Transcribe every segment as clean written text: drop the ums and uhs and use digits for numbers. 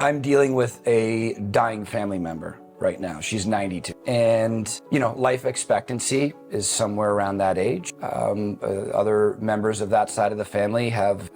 I'm dealing with a dying family member right now. She's 92. And, life expectancy is somewhere around that age. Other members of that side of the family have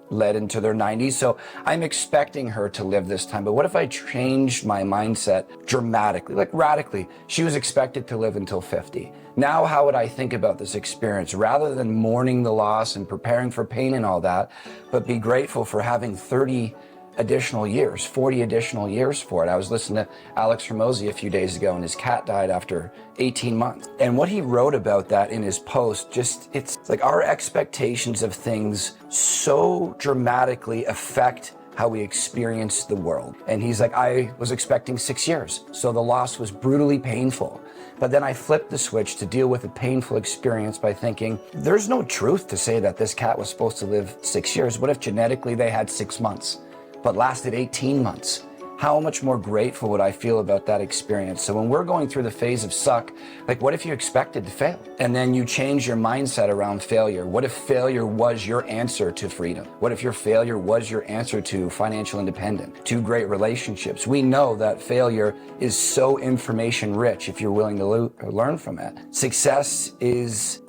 led into their 90s. So I'm expecting her to live this time. But what if I changed my mindset dramatically, like radically? She was expected to live until 50. Now, how would I think about this experience? Rather than mourning the loss and preparing for pain and all that, but be grateful for having 30 additional years, 40 additional years for it. I was listening to Alex Hormozy a few days ago, and his cat died after 18 months. And what he wrote about that in his post, it's like our expectations of things so dramatically affect how we experience the world. And he's like, I was expecting 6 years, so the loss was brutally painful. But then I flipped the switch to deal with a painful experience by thinking, there's no truth to say that this cat was supposed to live 6 years. What if genetically they had 6 months? But lasted 18 months. How much more grateful would I feel about that experience? So when we're going through the phase of suck, like what if you expected to fail? And then you change your mindset around failure. What if failure was your answer to freedom? What if your failure was your answer to financial independence, to great relationships? We know that failure is so information rich if you're willing to learn from it. Success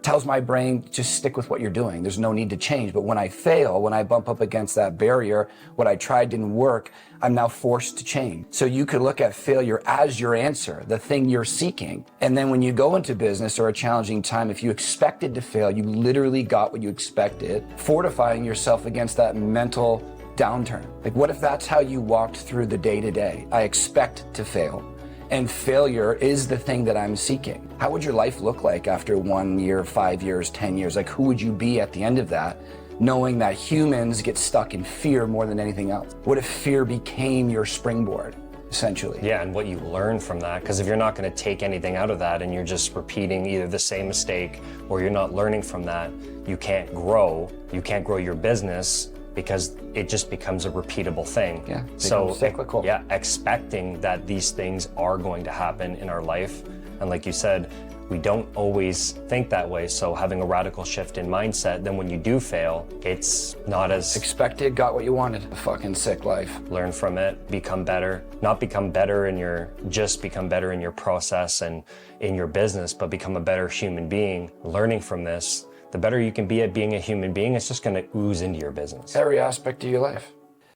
tells my brain, just stick with what you're doing. There's no need to change. But when I fail, when I bump up against that barrier, what I tried didn't work, I'm now forced to change. So you could look at failure as your answer, the thing you're seeking. And then when you go into business or a challenging time, if you expected to fail, you literally got what you expected, fortifying yourself against that mental downturn. Like what if that's how you walked through the day to day? I expect to fail. And failure is the thing that I'm seeking. How would your life look like after 1 year, 5 years, 10 years? Like who would you be at the end of that? Knowing that humans get stuck in fear more than anything else. What if fear became your springboard, essentially? Yeah, and what you learn from that, because if you're not going to take anything out of that and you're just repeating either the same mistake or you're not learning from that, you can't grow your business because it just becomes a repeatable thing. Yeah, so cyclical. Yeah, expecting that these things are going to happen in our life. And like you said, we don't always think that way. So having a radical shift in mindset, then when you do fail, it's not as expected, got what you wanted. A fucking sick life. Learn from it, become better. Not become better in your process and in your business, but become a better human being. Learning from this, the better you can be at being a human being, it's just gonna ooze into your business. Every aspect of your life.